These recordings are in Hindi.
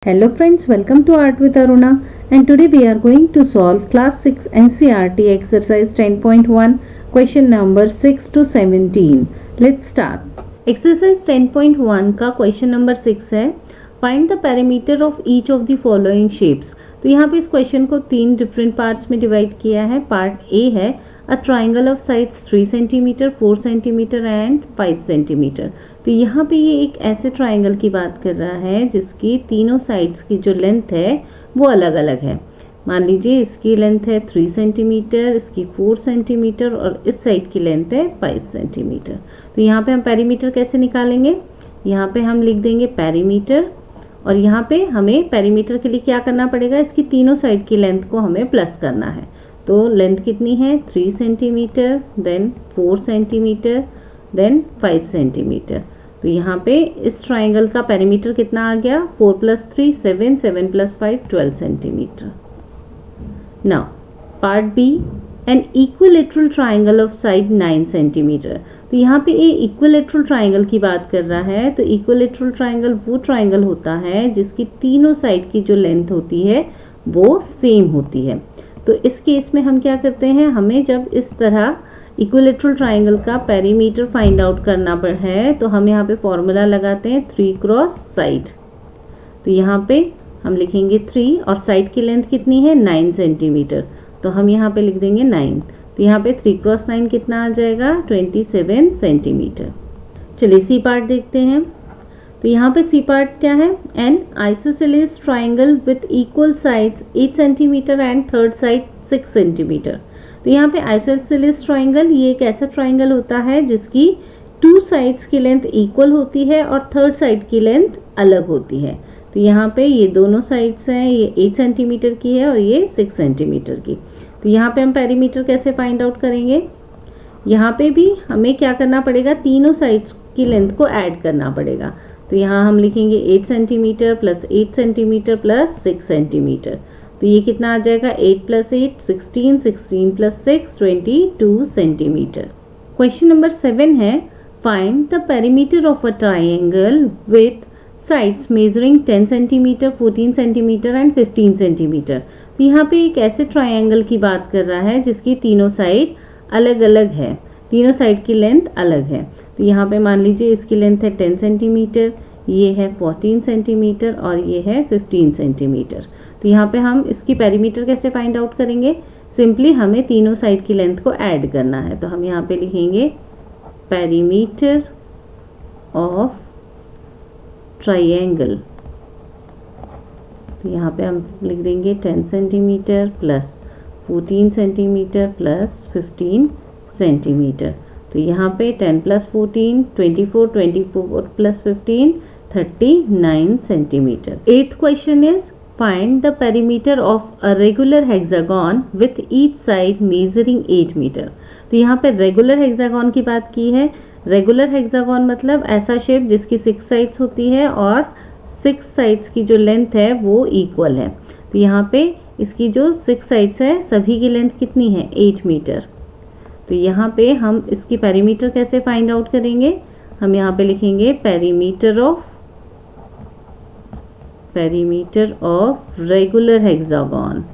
Hello friends, welcome to Art with Aruna, and today we are going to solve class 6 NCERT exercise 10.1 question number 6 to 17. Let's start. Exercise 10.1 का question number 6 है Find the perimeter of each of the following shapes. तो यहाँ पे इस क्वेश्चन को 3 डिफरेंट पार्ट्स में डिवाइड किया है. पार्ट ए है a triangle of sides 3 centimetre 4 centimetre and 5 centimetre. तो यहाँ पे ये एक ऐसे ट्राइंगल की बात कर रहा है जिसकी तीनों साइड्स की जो लेंथ है वो अलग अलग है. मान लीजिए इसकी लेंथ है 3 सेंटीमीटर, इसकी 4 सेंटीमीटर और इस साइड की लेंथ है 5 सेंटीमीटर. तो यहाँ पे हम पेरीमीटर कैसे निकालेंगे? यहाँ पे हम लिख देंगे पेरीमीटर, और यहाँ पे हमें पेरीमीटर के लिए क्या करना पड़ेगा? इसकी तीनों साइड की लेंथ को हमें प्लस करना है. तो लेंथ कितनी है? 3 centimetre, then 4 centimetre, then 5 centimetre. तो यहाँ पे इस ट्राइंगल का पेरीमीटर कितना आ गया? 4 + 3 7, 7 + 5 12 centimetre. Now part B, an equilateral triangle of side 9 centimetre. तो यहाँ पे ये इक्विलेटरल ट्राइंगल की बात कर रहा है. तो इक्विलेटरल ट्राइंगल वो ट्राइंगल होता है जिसकी तीनों साइड की जो लेंथ होती है वो सेम होती है. तो इस केस में हम क्या करते हैं, हमें जब इस तरह इक्विलेटरल ट्राइंगल का पेरीमीटर फाइंड आउट करना है तो हम यहाँ पे फॉर्मूला लगाते हैं 3 क्रॉस साइड. तो यहाँ पे हम लिखेंगे 3 और साइड की लेंथ कितनी है? 9 सेंटीमीटर. तो हम यहाँ पे लिख देंगे 9. तो यहाँ पे 3 क्रॉस 9 कितना आ जाएगा? 27 सेंटीमीटर. चलिए सी पार्ट देखते हैं. तो यहाँ पे सी पार्ट क्या है? N isosceles triangle with equal sides 8 centimetre and third side 6 centimetre. तो यहाँ पे आइसोसेलेस ट्राइंगल ये एक ऐसा ट्राइंगल होता है जिसकी 2 साइड्स की लेंथ इक्वल होती है और थर्ड साइड की लेंथ अलग होती है. तो यहाँ पे ये दोनों साइड्स हैं, ये 8 सेंटीमीटर की है और ये 6 सेंटीमीटर की. तो यहाँ पे हम पेरीमीटर कैसे फाइंड आउट करेंगे? यहाँ पे भी हमें क्या करना पड़ेगा? तीनों साइड्स की लेंथ को ऐड करना पड़ेगा. तो यहाँ हम लिखेंगे 8 centimetre plus 8 centimetre plus 6 centimetre. तो ये कितना आ जाएगा? 8 + 8 16, 16 + 6 22 सेंटीमीटर. क्वेश्चन नंबर 7 है find the perimeter of a triangle with sides measuring 10 centimetre 14 centimetre and 15 centimetre. तो यहाँ पे एक ऐसे ट्राइंगल की बात कर रहा है जिसकी तीनों साइड अलग अलग है, तीनों साइड की लेंथ अलग है. तो यहाँ पे मान लीजिए इसकी लेंथ है 10 सेंटीमीटर, ये है 14 सेंटीमीटर और ये है 15 सेंटीमीटर. तो यहाँ पे हम इसकी पेरीमीटर कैसे फाइंड आउट करेंगे? सिंपली हमें तीनों साइड की लेंथ को ऐड करना है. तो हम यहाँ पे लिखेंगे पेरीमीटर ऑफ ट्राइंगल. तो यहाँ पे हम लिख देंगे 10 centimetre plus 14 centimetre plus 15 centimetre. तो यहाँ पे 10 + 14 24, 24 + 15 39 centimetre. 8th question is find the perimeter of a regular hexagon with each side measuring 8 metre. तो यहाँ पे रेगुलर हेक्सागन की बात की है. रेगुलर हेक्सागन मतलब ऐसा शेप जिसकी 6 साइड्स होती है और 6 साइड्स की जो लेंथ है वो इक्वल है. तो यहाँ पे इसकी जो 6 साइड्स है सभी की लेंथ कितनी है? 8 मीटर. तो यहाँ पे हम इसकी पेरीमीटर कैसे फाइंड आउट करेंगे? हम यहाँ पे लिखेंगे पेरीमीटर ऑफ रेगुलर हेक्सागन.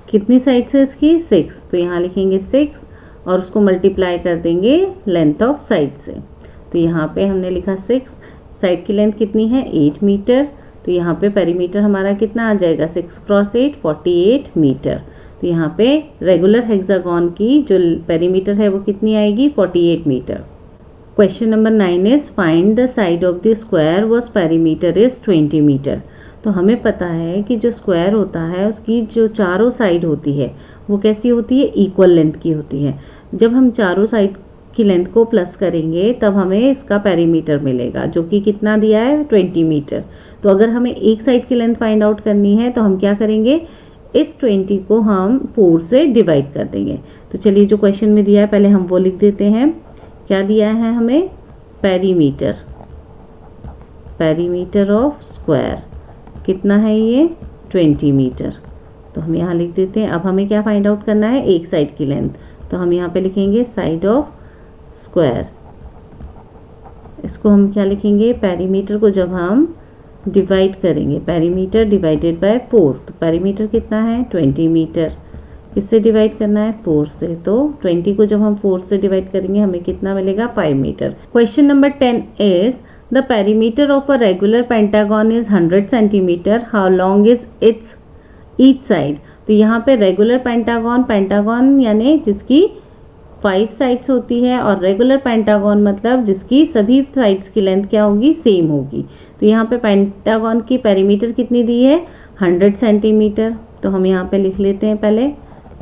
कितनी साइड्स है इसकी? 6. तो यहाँ लिखेंगे 6 और उसको मल्टीप्लाई कर देंगे लेंथ ऑफ साइड से. तो यहाँ पे हमने लिखा 6, साइड की लेंथ कितनी है? 8 मीटर. तो यहाँ पे पेरीमीटर हमारा कितना आ जाएगा? 6 क्रॉस 8 48 मीटर. तो यहाँ पे रेगुलर हेक्सागन की जो पेरीमीटर है वो कितनी आएगी? 48 metre. Question number 9 is find the side of the square was perimeter is 20 metre. तो हमें पता है कि जो स्क्वायर होता है उसकी जो चारों साइड होती है वो कैसी होती है? इक्वल लेंथ की होती है. जब हम चारों साइड की लेंथ को प्लस करेंगे तब हमें इसका पेरीमीटर मिलेगा जो कि कितना दिया है? 20 मीटर. तो अगर हमें एक साइड की लेंथ फाइंड आउट करनी है तो हम क्या करेंगे? इस 20 को हम 4 से डिवाइड कर देंगे. तो चलिए जो क्वेश्चन में दिया है पहले हम वो लिख देते हैं. क्या दिया है हमें? पेरीमीटर ऑफ स्क्वायर कितना है? ये 20 मीटर. तो हम यहाँ लिख देते हैं. अब हमें क्या फाइंड आउट करना है? एक साइड की लेंथ. तो हम यहाँ पे लिखेंगे साइड ऑफ स्क्वायर. इसको हम क्या लिखेंगे, पेरीमीटर को जब हम डिवाइड करेंगे, पेरीमीटर डिवाइडेड बाय 4, तो पेरीमीटर कितना है 20 मीटर। किससे डिवाइड करना है, 4 से, तो 20 को जब हम 4 से डिवाइड करेंगे हमें कितना मिलेगा, 5 metre. Question number 10 is the perimeter of a regular pentagon is 100 centimetre, how long is its each side. तो यहाँ पे रेगुलर पेंटागन, पेंटागन यानी जिसकी 5 साइड्स होती है, और रेगुलर पेंटागन मतलब जिसकी सभी साइड्स की लेंथ क्या होगी, सेम होगी। तो यहाँ पे पेंटागन की पेरीमीटर कितनी दी है, 100 सेंटीमीटर। तो हम यहाँ पे लिख लेते हैं पहले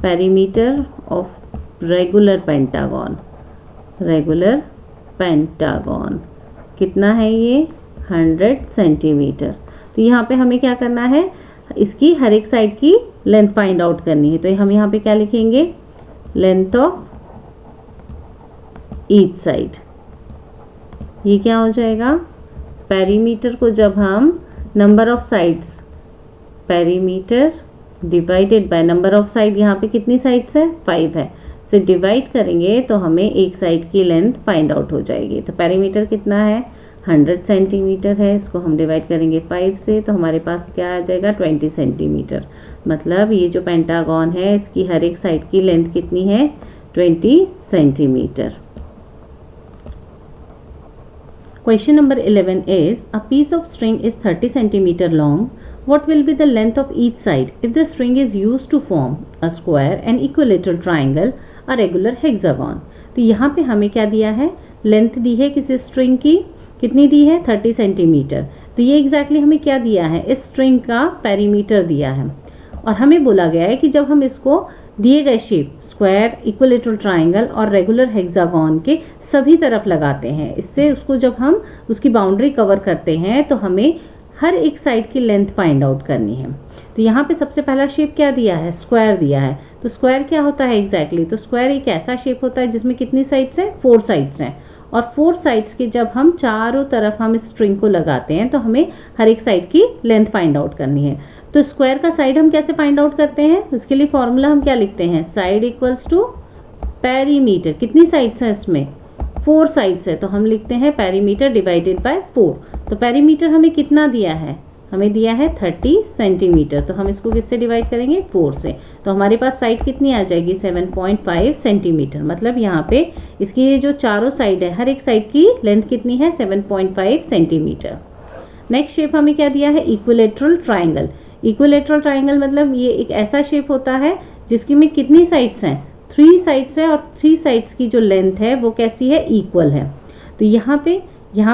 perimeter of regular pentagon, regular pentagon कितना है ये, 100 सेंटीमीटर। तो यहाँ पे हमें क्या करना है, इसकी हर एक साइड की लेंथ फाइंड आउट करनी है। तो हम यहाँ पे क्या लिखेंगे, लेंथ ऑफ ईच साइड। ये क्या हो जाएगा, पेरीमीटर को जब हम number of sides, perimeter divided by number of side, यहाँ पे कितनी साइड्स है, 5 है, से डिवाइड करेंगे तो हमें एक साइड की लेंथ फाइंड आउट हो जाएगी। तो पेरीमीटर कितना है, 100 सेंटीमीटर है, इसको हम डिवाइड करेंगे 5 से, तो हमारे पास क्या आ जाएगा, 20 सेंटीमीटर। मतलब ये जो पेंटागन है इसकी हर एक साइड की लेंथ कितनी है, 20 centimetre. Question number 11 is, a piece of string is 30 centimeter long. What will be the length of each side if the string is used to form a square, an equilateral triangle, a regular hexagon? तो यहाँ पे हमें क्या दिया है, लेंथ दी है किसी स्ट्रिंग की, कितनी दी है, 30 सेंटीमीटर। तो ये एग्जैक्टली हमें क्या दिया है, इस स्ट्रिंग का पेरीमीटर दिया है, और हमें बोला गया है कि जब हम इसको दिए गए शेप स्क्वायर, इक्विलेटरल ट्राइंगल और रेगुलर हेक्सागन के सभी तरफ लगाते हैं, इससे उसको जब हम उसकी बाउंड्री कवर करते हैं तो हमें हर एक साइड की लेंथ फाइंड आउट करनी है। तो यहाँ पे सबसे पहला शेप क्या दिया है, स्क्वायर दिया है। तो स्क्वायर क्या होता है एग्जैक्टली, तो स्क्वायर एक ऐसा शेप होता है जिसमें कितनी साइड्स हैं, 4 साइड्स हैं, और 4 साइड्स के जब हम चारों तरफ हम इस स्ट्रिंग को लगाते हैं तो हमें हर एक साइड की लेंथ फाइंड आउट करनी है। तो स्क्वायर का साइड हम कैसे फाइंड आउट करते हैं, उसके लिए फॉर्मूला हम क्या लिखते हैं, साइड इक्वल्स टू पेरीमीटर। कितनी साइड्स हैं इसमें, 4 साइड्स है, तो हम लिखते हैं पेरीमीटर डिवाइडेड बाय 4। तो पेरीमीटर हमें कितना दिया है, हमें दिया है 30 सेंटीमीटर। तो हम इसको किससे डिवाइड करेंगे, 4 से। तो हमारे पास साइड कितनी आ जाएगी, 7.5 सेंटीमीटर। मतलब यहाँ पे इसकी ये जो चारों साइड है, हर एक साइड की लेंथ कितनी है, 7.5 सेंटीमीटर। नेक्स्ट शेप हमें क्या दिया है, इक्विलेटरल ट्राइंगल। इक्विलेटरल ट्राइंगल मतलब ये एक ऐसा शेप होता है जिसकी में कितनी साइड्स हैं, 3 साइड्स है, और 3 साइड्स की जो लेंथ है वो कैसी है, इक्वल है। तो यहाँ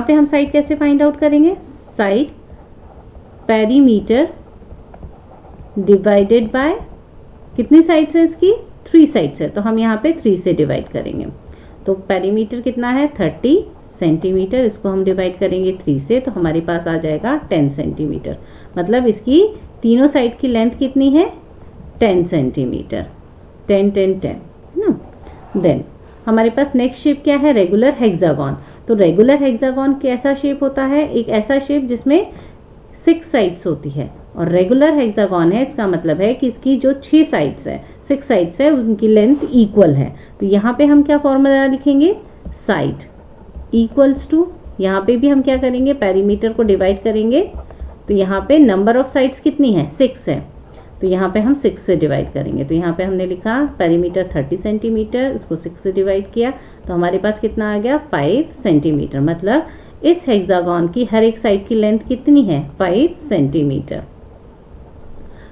पे हम साइड कैसे फाइंड आउट करेंगे, साइड पेरीमीटर डिवाइडेड बाय कितनी साइड्स है इसकी, 3 साइड्स है, तो हम यहाँ पे 3 से डिवाइड करेंगे। तो पेरीमीटर कितना है, 30 सेंटीमीटर, इसको हम डिवाइड करेंगे 3 से, तो हमारे पास आ जाएगा 10 सेंटीमीटर। मतलब इसकी तीनों साइड की लेंथ कितनी है, 10 सेंटीमीटर, 10 10 10 ना। देन हमारे पास नेक्स्ट शेप क्या है, रेगुलर हेक्सागन। तो रेगुलर हेक्सागन कैसा शेप होता है, एक ऐसा शेप जिसमें 6 साइड्स होती है, और रेगुलर हेक्सागन है, इसका मतलब है कि इसकी जो 6 साइड्स है, 6 साइड्स है, उनकी लेंथ इक्वल है। तो यहाँ पे हम क्या फॉर्मूला लिखेंगे, साइड इक्वल्स टू, यहाँ पे भी हम क्या करेंगे, पेरीमीटर को डिवाइड करेंगे। तो यहाँ पे नंबर ऑफ साइड्स कितनी है, 6 है, तो यहाँ पे हम 6 से डिवाइड करेंगे। तो यहाँ पे हमने लिखा पेरीमीटर 30 सेंटीमीटर, इसको 6 से डिवाइड किया, तो हमारे पास कितना आ गया, 5 सेंटीमीटर। मतलब इस हेक्सागन की हर एक साइड की लेंथ कितनी है, 5 सेंटीमीटर।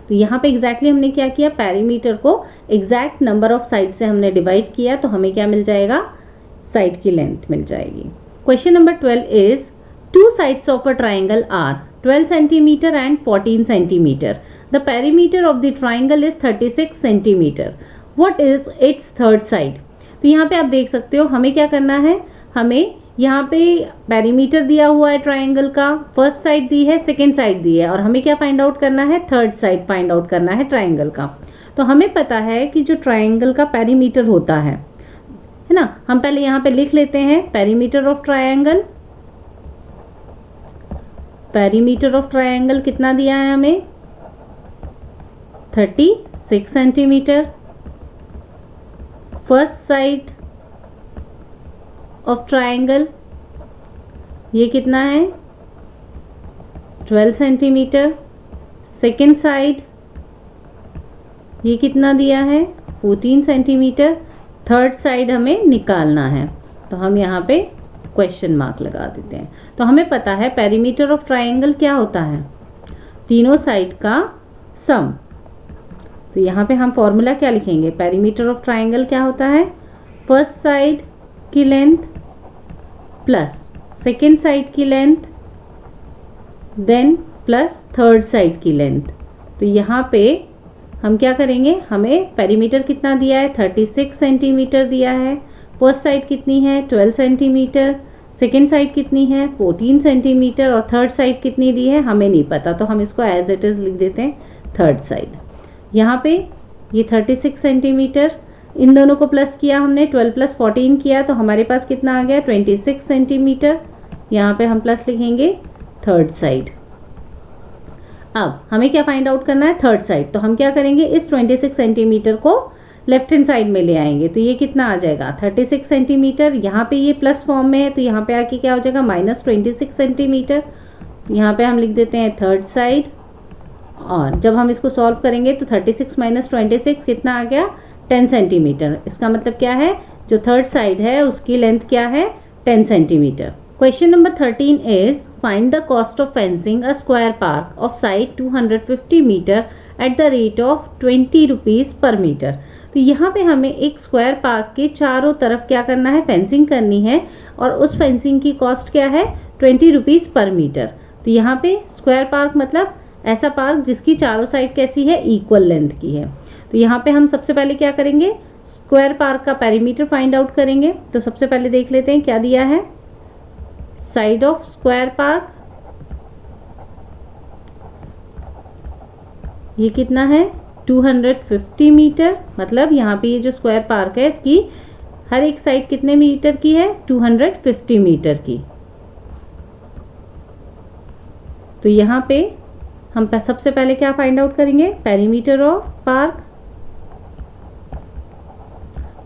तो यहाँ पे एग्जैक्टली हमने क्या किया, पेरीमीटर को एग्जैक्ट नंबर ऑफ साइड से हमने डिवाइड किया, तो हमें क्या मिल जाएगा, साइड की लेंथ मिल जाएगी। Question number 12 is, 2 sides of a triangle are 12 centimeter and 14 centimeter. The perimeter of the triangle is 36 centimeter. What is its third side? तो यहाँ पे आप देख सकते हो हमें क्या करना है, हमें यहाँ पे पेरीमीटर दिया हुआ है ट्राइंगल का, फर्स्ट साइड दी है, सेकेंड साइड दी है, और हमें क्या फाइंड आउट करना है, थर्ड साइड फाइंड आउट करना है ट्राइंगल का। तो हमें पता है कि जो ट्राइंगल का पेरीमीटर होता है ना, हम पहले यहाँ पे लिख लेते हैं perimeter of triangle. Perimeter of triangle कितना दिया है हमें, 36 centimetre. First side of triangle ये कितना है 12 सेंटीमीटर। सेकेंड साइड ये कितना दिया है 14 सेंटीमीटर। थर्ड साइड हमें निकालना है, तो हम यहाँ पे क्वेश्चन मार्क लगा देते हैं। तो हमें पता है पेरीमीटर ऑफ ट्राइंगल क्या होता है, तीनों साइड का सम। तो यहाँ पे हम फॉर्मूला क्या लिखेंगे, पेरीमीटर ऑफ ट्राइंगल क्या होता है, फर्स्ट साइड की लेंथ प्लस सेकेंड साइड की length then plus third side की लेंथ। तो यहाँ पे हम क्या करेंगे, हमें पेरीमीटर कितना दिया है 36 सेंटीमीटर दिया है। फर्स्ट साइड कितनी है 12 सेंटीमीटर, सेकेंड साइड कितनी है 14 सेंटीमीटर और थर्ड साइड कितनी दी है हमें नहीं पता, तो हम इसको एज इट इज़ लिख देते हैं थर्ड साइड। यहाँ पे ये 36 सेंटीमीटर, इन दोनों को प्लस किया हमने, 12 प्लस 14 किया तो हमारे पास कितना आ गया 26 सेंटीमीटर। यहाँ पे हम प्लस लिखेंगे थर्ड साइड। अब हमें क्या फाइंड आउट करना है थर्ड साइड, तो हम क्या करेंगे इस 26 सेंटीमीटर को लेफ्ट हैंड साइड में ले आएंगे। तो ये कितना आ जाएगा 36 सेंटीमीटर, यहाँ पे ये प्लस फॉर्म में है तो यहाँ पे आके क्या हो जाएगा -26 सेंटीमीटर। यहाँ पे हम लिख देते हैं थर्ड साइड, और जब हम इसको सॉल्व करेंगे तो 36 - 26 कितना आ गया 10 सेंटीमीटर। इसका मतलब क्या है, जो थर्ड साइड है उसकी लेंथ क्या है 10 centimetre. Question number 13 is find the cost of fencing a square park of side 250 metre at the rate of 20 rupees per metre. तो यहाँ पे हमें एक स्क्वायर पार्क के चारों तरफ क्या करना है, फेंसिंग करनी है, और उस फेंसिंग की कॉस्ट क्या है 20 रुपीज़ पर मीटर। तो यहाँ पे स्क्वायर पार्क मतलब ऐसा पार्क जिसकी चारों साइड कैसी है इक्वल लेंथ की है। तो यहाँ पे हम सबसे पहले क्या करेंगे, स्क्वायर पार्क का पेरीमीटर फाइंड आउट करेंगे। तो सबसे पहले देख लेते हैं क्या दिया है, साइड ऑफ स्क्वायर पार्क ये कितना है 250 मीटर, मतलब यहाँ पे ये जो स्क्वायर पार्क है इसकी हर एक साइड कितने मीटर की है 250 मीटर की। तो यहाँ पे हम सबसे पहले क्या फाइंड आउट करेंगे, पेरीमीटर ऑफ पार्क।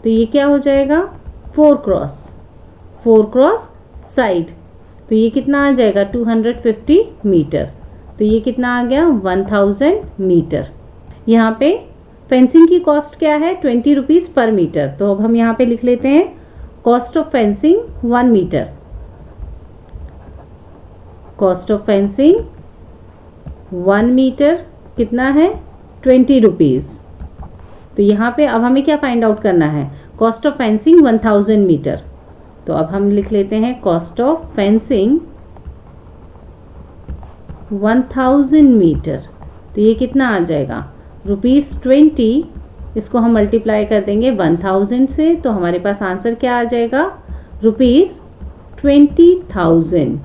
तो ये क्या हो जाएगा 4 क्रॉस साइड, तो ये कितना आ जाएगा 250 मीटर। तो ये कितना आ गया 1000 मीटर। यहाँ पे फेंसिंग की कॉस्ट क्या है 20 रुपीज़ पर मीटर। तो अब हम यहाँ पे लिख लेते हैं cost of fencing 1 metre, cost of fencing 1 metre कितना है 20 रुपीज़। तो यहाँ पे अब हमें क्या फाइंड आउट करना है, कॉस्ट ऑफ फेंसिंग 1000 मीटर। तो अब हम लिख लेते हैं कॉस्ट ऑफ फेंसिंग 1000 मीटर। तो ये कितना आ जाएगा ₹20। इसको हम मल्टीप्लाई कर देंगे 1000 से, तो हमारे पास आंसर क्या आ जाएगा ₹20,000।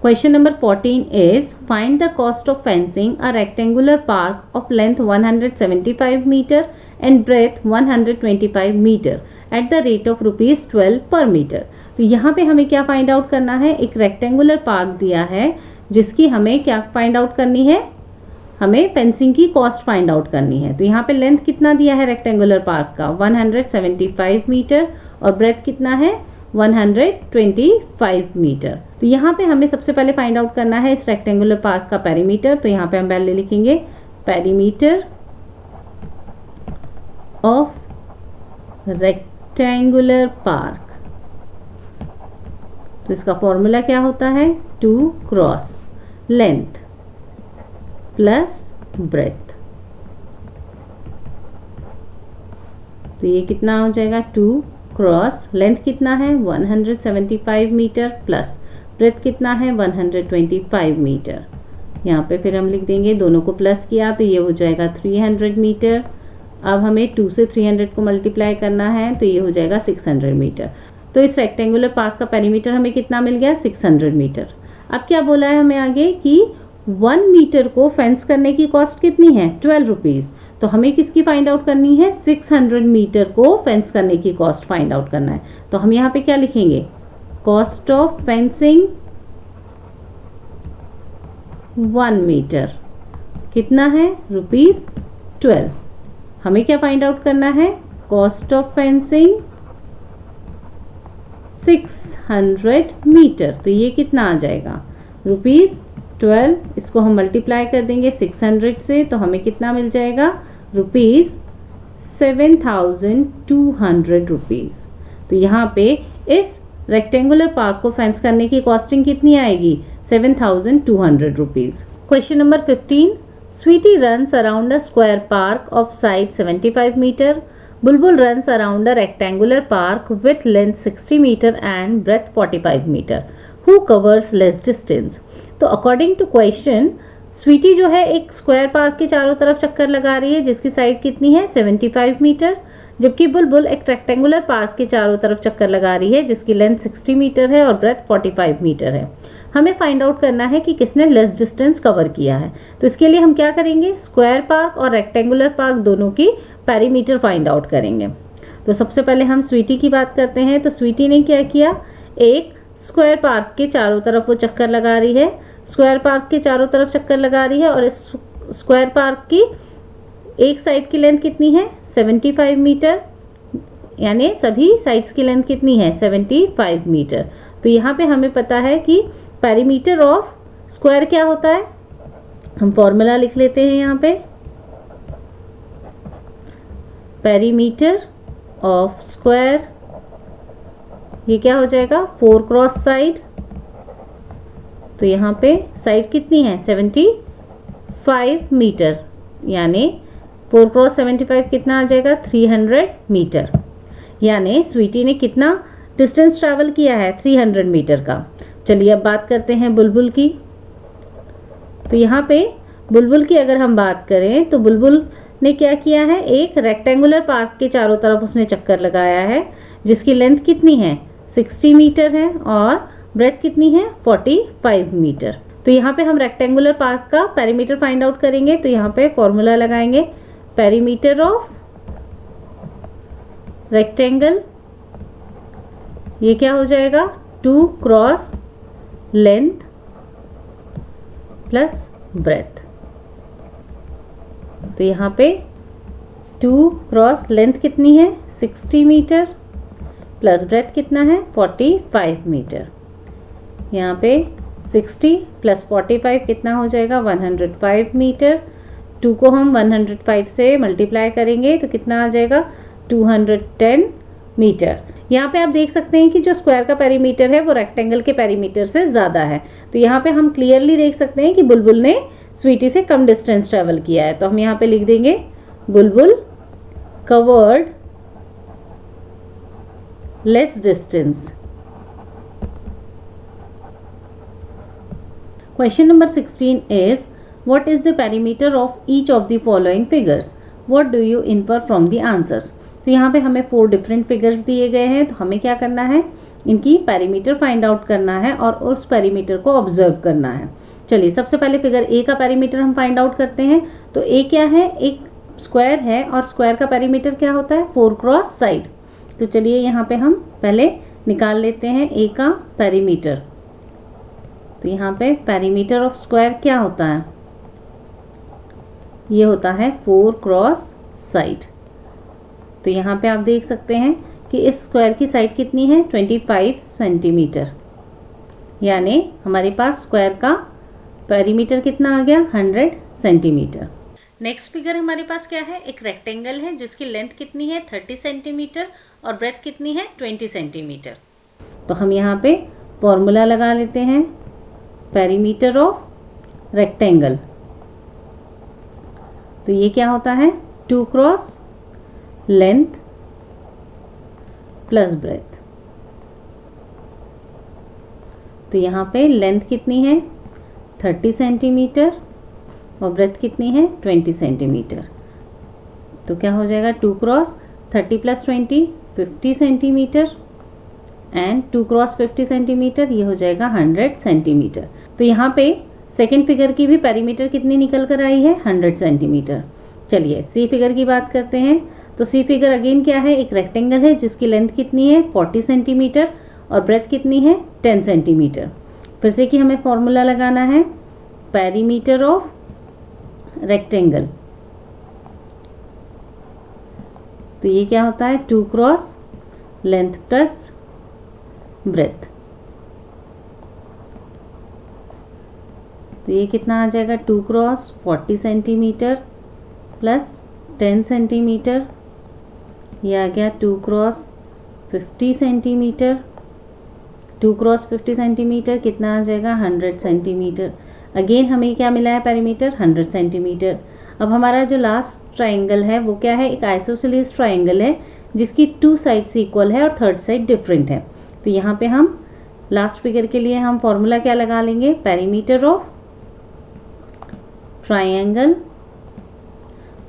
Question number 14 is find the cost of fencing a rectangular park of length 175 meter and breadth 125 meter at the rate of ₹12 per meter। तो यहाँ पे हमें क्या फाइंड आउट करना है, एक रेक्टेंगुलर पार्क दिया है जिसकी हमें क्या फाइंड आउट करनी है, हमें फेंसिंग की कॉस्ट फाइंड आउट करनी है। तो यहाँ पे लेंथ कितना दिया है रेक्टेंगुलर पार्क का 175 मीटर और ब्रेथ कितना है 125 मीटर। तो यहाँ पे हमें सबसे पहले फाइंड आउट करना है इस रेक्टेंगुलर पार्क का पेरीमीटर। तो यहाँ पे हम पहले लिखेंगे पेरीमीटर ऑफ रेक्टेंगुलर पार्क। तो इसका फॉर्मूला क्या होता है 2 क्रॉस लेंथ प्लस ब्रेथ। तो ये कितना हो जाएगा 2 क्रॉस लेंथ कितना है 175 मीटर प्लस ब्रेथ कितना है 125 मीटर। यहाँ पे फिर हम लिख देंगे, दोनों को प्लस किया तो ये हो जाएगा 300 मीटर। अब हमें 2 से 300 को मल्टीप्लाई करना है तो ये हो जाएगा 600 मीटर। तो इस रेक्टेंगुलर पार्क का पेरीमीटर हमें कितना मिल गया 600 मीटर। अब क्या बोला है हमें आगे कि 1 मीटर को फेंस करने की कॉस्ट कितनी है 12 रुपीज़। तो हमें किसकी फाइंड आउट करनी है 600 मीटर को फेंस करने की कॉस्ट फाइंड आउट करना है। तो हम यहाँ पे क्या लिखेंगे, कॉस्ट ऑफ फेंसिंग 1 मीटर कितना है ₹12। हमें क्या फाइंड आउट करना है, कॉस्ट ऑफ फेंसिंग 600 मीटर। तो ये कितना आ जाएगा, ₹12। इसको हम मल्टीप्लाई कर देंगे 600 से, तो हमें कितना मिल जाएगा, ₹7200। तो यहाँ पे इस रेक्टेंगुलर पार्क को फेंस करने की कॉस्टिंग कितनी आएगी, ₹7200। Question number 15, Sweety runs around a square park of side 75 metre. Bulbul runs around a rectangular park with length 60 meter and breadth 45 meter. Who covers less distance? तो according to question, स्वीटी जो है एक स्क्वायर पार्क के चारों तरफ चक्कर लगा रही है जिसकी साइड कितनी है, 75 मीटर, जबकि बुलबुल एक रेक्टेंगुलर पार्क के चारों तरफ चक्कर लगा रही है जिसकी लेंथ 60 मीटर है और ब्रेथ 45 मीटर है। हमें फाइंड आउट करना है कि किसने लेस डिस्टेंस कवर किया है। तो इसके लिए हम क्या करेंगे, स्क्वायर पार्क और रेक्टेंगुलर पार्क दोनों की पेरीमीटर फाइंड आउट करेंगे। तो सबसे पहले हम स्वीटी की बात करते हैं। तो स्वीटी ने क्या किया, एक स्क्वायर पार्क के चारों तरफ वो चक्कर लगा रही है, स्क्वायर पार्क के चारों तरफ चक्कर लगा रही है और इस स्क्वायर पार्क की एक साइड की लेंथ कितनी है, 75 मीटर, यानी सभी साइड्स की लेंथ कितनी है, 75 मीटर। तो यहाँ पे हमें पता है कि पेरीमीटर ऑफ स्क्वायर क्या होता है, हम फॉर्मूला लिख लेते हैं यहाँ पे, पेरीमीटर ऑफ स्क्वायर, ये क्या हो जाएगा, 4 क्रॉस साइड। तो यहाँ पे साइड कितनी है, 75 मीटर, यानी 4 क्रॉस 75 कितना आ जाएगा, 300 मीटर। यानी स्वीटी ने कितना डिस्टेंस ट्रैवल किया है, 300 मीटर का। चलिए अब बात करते हैं बुलबुल की। तो यहाँ पे बुलबुल की अगर हम बात करें तो बुलबुल ने क्या किया है, एक रेक्टेंगुलर पार्क के चारों तरफ उसने चक्कर लगाया है जिसकी लेंथ कितनी है, 60 मीटर है और ब्रेथ कितनी है, 45 मीटर। तो यहाँ पे हम रेक्टेंगुलर पार्क का पेरीमीटर फाइंड आउट करेंगे। तो यहाँ पे फॉर्मूला लगाएंगे, पेरीमीटर ऑफ रेक्टेंगल, ये क्या हो जाएगा, 2 क्रॉस लेंथ प्लस ब्रेथ। तो यहाँ पे 2 क्रॉस लेंथ कितनी है, 60 मीटर प्लस ब्रेथ कितना है, 45 मीटर। यहाँ पे 60 प्लस 45 कितना हो जाएगा, 105 मीटर। 2 को हम 105 से मल्टीप्लाई करेंगे तो कितना आ जाएगा, 210 मीटर। यहाँ पे आप देख सकते हैं कि जो स्क्वायर का पेरीमीटर है वो रेक्टेंगल के पेरीमीटर से ज़्यादा है। तो यहाँ पे हम क्लियरली देख सकते हैं कि बुलबुल ने स्वीटी से कम डिस्टेंस ट्रेवल किया है। तो हम यहाँ पे लिख देंगे, बुलबुल covered less distance. Question number 16 is, what is the perimeter of each of the following figures? What do you infer from the answers? तो यहाँ पे हमें 4 डिफरेंट फिगर्स दिए गए हैं। तो हमें क्या करना है, इनकी पेरीमीटर फाइंड आउट करना है और उस पेरीमीटर को ऑब्जर्व करना है। चलिए सबसे पहले फिगर ए का पेरीमीटर हम फाइंड आउट करते हैं। तो ए क्या है, एक स्क्वायर है और स्क्वायर का पेरीमीटर क्या होता है, 4 क्रॉस साइड। तो चलिए यहाँ पे हम पहले निकाल लेते हैं ए का पेरीमीटर। तो यहाँ पे पेरीमीटर ऑफ स्क्वायर क्या होता है, ये होता है 4 क्रॉस साइड। तो यहाँ पे आप देख सकते हैं कि इस स्क्वायर की साइड कितनी है, 25 सेंटीमीटर, यानी हमारे पास स्क्वायर का पेरीमीटर कितना आ गया, 100 सेंटीमीटर। नेक्स्ट फिगर हमारे पास क्या है, एक रेक्टेंगल है जिसकी लेंथ कितनी है, 30 सेंटीमीटर और ब्रेथ कितनी है, 20 सेंटीमीटर। तो हम यहाँ पे फॉर्मूला लगा लेते हैं, पेरीमीटर ऑफ रेक्टेंगल। तो ये क्या होता है, 2 क्रॉस लेंथ प्लस ब्रेथ। तो यहाँ पे लेंथ कितनी है, 30 सेंटीमीटर और ब्रेथ कितनी है, 20 सेंटीमीटर। तो क्या हो जाएगा, 2 cross 30 plus 20 50 centimetre and 2 cross 50 centimetre, ये हो जाएगा 100 सेंटीमीटर। तो यहाँ पे सेकेंड फिगर की भी पेरीमीटर कितनी निकल कर आई है, 100 सेंटीमीटर। चलिए सी फिगर की बात करते हैं। तो सी फिगर अगेन क्या है, एक रेक्टेंगल है जिसकी लेंथ कितनी है, 40 सेंटीमीटर और ब्रेथ कितनी है, 10 सेंटीमीटर। फिर से कि हमें फॉर्मूला लगाना है, पेरीमीटर ऑफ रेक्टेंगल। तो ये क्या होता है, 2 क्रॉस लेंथ प्लस ब्रेथ। तो ये कितना आ जाएगा 2 क्रॉस 40 सेंटीमीटर प्लस 10 सेंटीमीटर, ये आ गया 2 क्रॉस 50 सेंटीमीटर। 2 क्रॉस 50 सेंटीमीटर कितना आ जाएगा 100 सेंटीमीटर। अगेन हमें क्या मिला है पेरीमीटर 100 सेंटीमीटर। अब हमारा जो लास्ट ट्राइंगल है वो क्या है, एक आइसोसेलेस ट्राइंगल है जिसकी 2 साइड्स इक्वल है और थर्ड साइड डिफरेंट है। तो यहाँ पे हम लास्ट फिगर के लिए हम फॉर्मूला क्या लगा लेंगे, पेरीमीटर ऑफ ट्राइंगल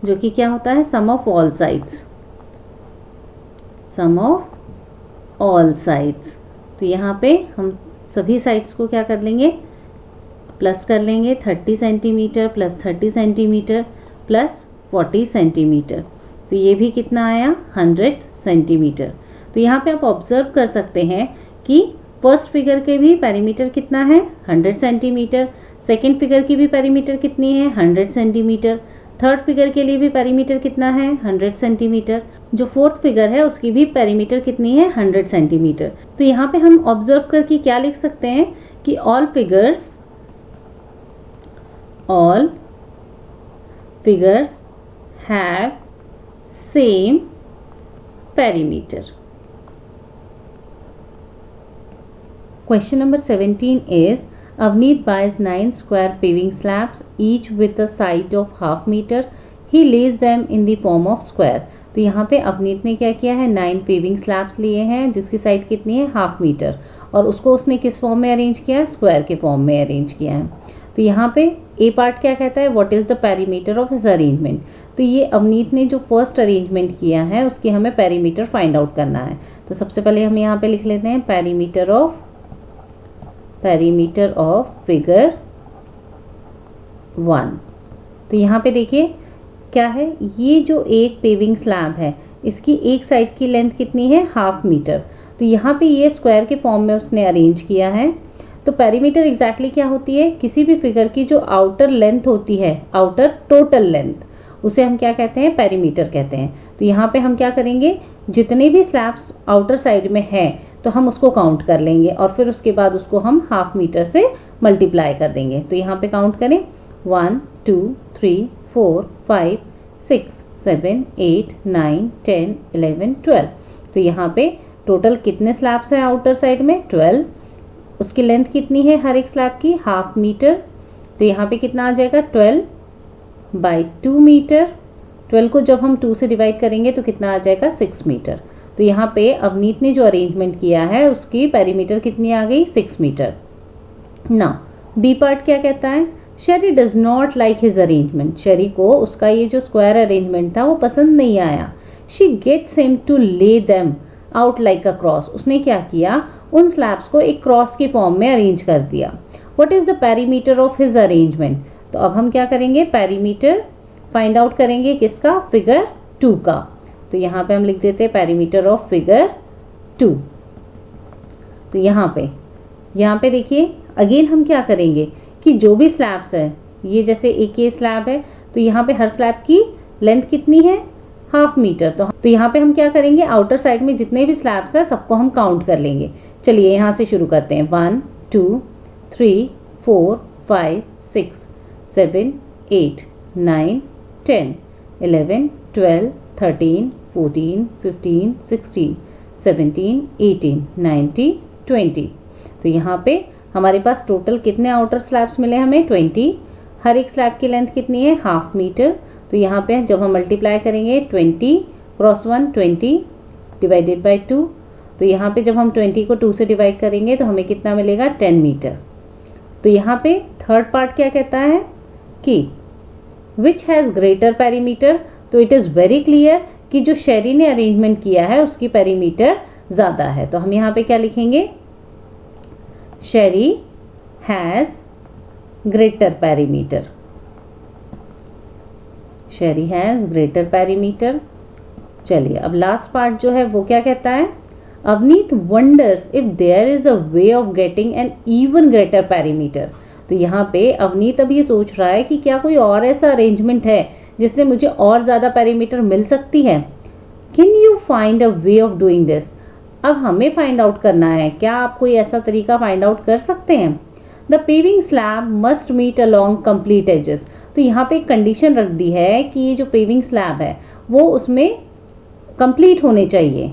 जो कि क्या होता है sum of all sides, sum of all sides. तो यहाँ पे हम सभी साइड्स को क्या कर लेंगे, प्लस कर लेंगे 30 centimetre plus 30 centimetre plus 40 centimetre. तो ये भी कितना आया 100 सेंटीमीटर। तो यहाँ पे आप ऑब्जर्व कर सकते हैं कि फर्स्ट फिगर के भी पेरीमीटर कितना है 100 सेंटीमीटर, सेकेंड फिगर की भी पेरीमीटर कितनी है 100 सेंटीमीटर, थर्ड फिगर के लिए भी पेरीमीटर कितना है 100 सेंटीमीटर, जो फोर्थ फिगर है उसकी भी पेरीमीटर कितनी है 100 सेंटीमीटर। तो यहाँ पे हम ऑब्जर्व करके क्या लिख सकते हैं कि all figures have same perimeter. Question number 17 is Avneet buys 9 square paving slabs each with a height of half meter. He lays them in the form of square. तो यहाँ पे अवनीत ने क्या किया है 9 पेविंग स्लैब्स लिए हैं जिसकी साइड कितनी है हाफ मीटर, और उसको उसने किस फॉर्म में अरेंज किया है, स्क्वायर के फॉर्म में अरेंज किया है। तो यहाँ पे ए पार्ट क्या कहता है, what is the perimeter of his arrangement. तो ये अवनीत ने जो फर्स्ट अरेंजमेंट किया है उसकी हमें पेरीमीटर फाइंड आउट करना है। तो सबसे पहले हम यहाँ पे लिख लेते हैं पेरीमीटर ऑफ फिगर 1। तो यहाँ पे देखिए क्या है, ये जो एक पेविंग स्लैब है इसकी एक साइड की लेंथ कितनी है हाफ मीटर। तो यहाँ पे ये स्क्वायर के फॉर्म में उसने अरेंज किया है। तो पेरीमीटर एग्जैक्टली क्या होती है, किसी भी फिगर की जो आउटर लेंथ होती है, आउटर टोटल लेंथ, उसे हम क्या कहते हैं पेरीमीटर कहते हैं। तो यहाँ पे हम क्या करेंगे, जितने भी स्लैब्स आउटर साइड में है तो हम उसको काउंट कर लेंगे और फिर उसके बाद उसको हम हाफ मीटर से मल्टीप्लाई कर देंगे। तो यहाँ पे काउंट करें 1 2 3 4 5 6 7 8 9 10 11 12। तो यहाँ पे टोटल कितने स्लैब्स हैं आउटर साइड में 12। उसकी लेंथ कितनी है हर एक स्लैब की हाफ मीटर। तो यहाँ पे कितना आ जाएगा 12/2 मीटर। 12 को जब हम 2 से डिवाइड करेंगे तो कितना आ जाएगा 6 मीटर। तो यहाँ पे अवनीत ने जो अरेंजमेंट किया है उसकी पेरीमीटर कितनी आ गई 6 मीटर। नाउ बी पार्ट क्या कहता है, शेरी does not like his arrangement. शेरी को उसका ये जो स्क्वायर अरेंजमेंट था वो पसंद नहीं आया। शी गेट्स हिम टू ले them out like a cross. उसने क्या किया, उन स्लैब्स को एक क्रॉस के फॉर्म में अरेंज कर दिया। What is the perimeter of his arrangement. तो अब हम क्या करेंगे, पेरीमीटर फाइंड आउट करेंगे किसका, फिगर 2 का। तो यहाँ पे हम लिख देते हैं पेरीमीटर ऑफ फिगर 2। तो यहाँ पे देखिए अगेन हम क्या करेंगे कि जो भी स्लैब्स है, ये जैसे एक ये स्लैब है तो यहाँ पे हर स्लैब की लेंथ कितनी है हाफ मीटर। तो यहाँ पे हम क्या करेंगे, आउटर साइड में जितने भी स्लैब्स है सबको हम काउंट कर लेंगे। चलिए यहाँ से शुरू करते हैं 1 2 3 4 5 6 7 8 9 10 11 12 13 14 15 16 17 18 19 20। तो यहाँ पे हमारे पास टोटल कितने आउटर स्लैब्स मिले हमें 20। हर एक स्लैब की लेंथ कितनी है हाफ मीटर। तो यहाँ पे जब हम मल्टीप्लाई करेंगे 20 क्रॉस 1 20 डिवाइडेड बाई 2। तो यहाँ पे जब हम 20 को 2 से डिवाइड करेंगे तो हमें कितना मिलेगा 10 मीटर। तो यहाँ पे थर्ड पार्ट क्या कहता है कि विच हैज़ ग्रेटर पेरीमीटर। तो इट इज़ वेरी क्लियर कि जो शेरी ने अरेंजमेंट किया है उसकी पेरीमीटर ज़्यादा है। तो हम यहाँ पे क्या लिखेंगे, शेरी has greater perimeter. Sheri has greater perimeter. चलिए अब लास्ट पार्ट जो है वो क्या कहता है, Avneet wonders if there is a way of getting an even greater perimeter. तो यहाँ पे अवनीत अब ये सोच रहा है कि क्या कोई और ऐसा अरेंजमेंट है जिससे मुझे और ज़्यादा पेरीमीटर मिल सकती है। Can you find a way of doing this. अब हमें फाइंड आउट करना है, क्या आप कोई ऐसा तरीका फाइंड आउट कर सकते हैं। The paving slab must meet along complete edges. तो यहाँ पे एक कंडीशन रख दी है कि ये जो पेविंग स्लैब है वो उसमें कंप्लीट होने चाहिए,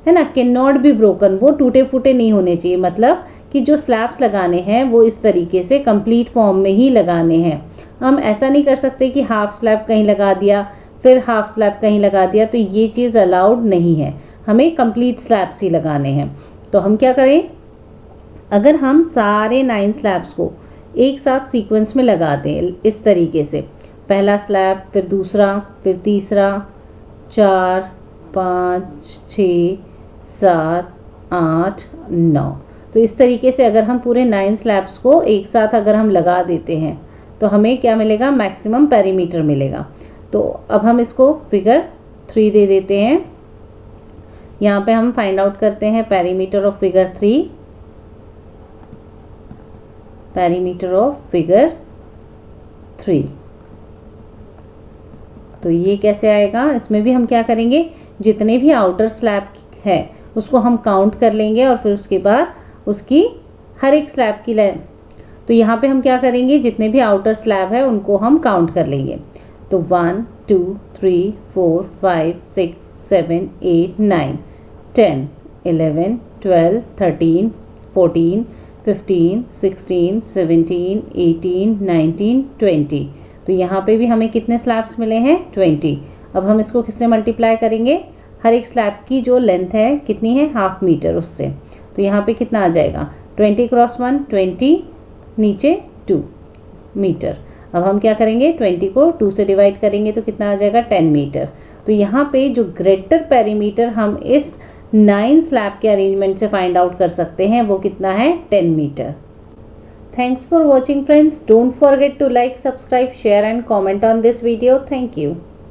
है ना, कैन नॉट बी ब्रोकन, वो टूटे फूटे नहीं होने चाहिए। मतलब कि जो स्लैब्स लगाने हैं वो इस तरीके से कंप्लीट फॉर्म में ही लगाने हैं। हम ऐसा नहीं कर सकते कि हाफ स्लैब कहीं लगा दिया फिर हाफ स्लैब कहीं लगा दिया, तो ये चीज़ अलाउड नहीं है, हमें कंप्लीट स्लैब्स ही लगाने हैं। तो हम क्या करें, अगर हम सारे 9 स्लैब्स को एक साथ सीक्वेंस में लगा दें इस तरीके से, पहला स्लैब फिर दूसरा फिर तीसरा, 4 5 6 7 8 9, तो इस तरीके से अगर हम पूरे 9 स्लैब्स को एक साथ अगर हम लगा देते हैं तो हमें क्या मिलेगा, मैक्सिमम पेरीमीटर मिलेगा। तो अब हम इसको फिगर 3 दे देते हैं। यहाँ पे हम फाइंड आउट करते हैं perimeter of figure 3, perimeter of figure 3। तो ये कैसे आएगा, इसमें भी हम क्या करेंगे, जितने भी आउटर स्लैब है उसको हम काउंट कर लेंगे और फिर उसके बाद उसकी हर एक स्लैब की तो यहाँ पे हम क्या करेंगे, जितने भी आउटर स्लैब है उनको हम काउंट कर लेंगे। तो 1 2 3 4 5 6 7 8 9 10 11 12 13 14 15 16 17 18 19 20। तो यहाँ पे भी हमें कितने स्लैब्स मिले हैं, 20। अब हम इसको किससे मल्टीप्लाई करेंगे, हर एक स्लैब की जो लेंथ है कितनी है, हाफ मीटर, उससे। तो यहाँ पे कितना आ जाएगा, 20 क्रॉस 1 20, नीचे 2 मीटर। अब हम क्या करेंगे, 20 को 2 से डिवाइड करेंगे तो कितना आ जाएगा, 10 मीटर। तो यहाँ पे जो ग्रेटर पेरीमीटर हम इस 9 स्लैब के अरेंजमेंट से फाइंड आउट कर सकते हैं वो कितना है, 10 metre. Thanks for watching friends. Don't forget to like, subscribe, share and comment on this video. Thank you.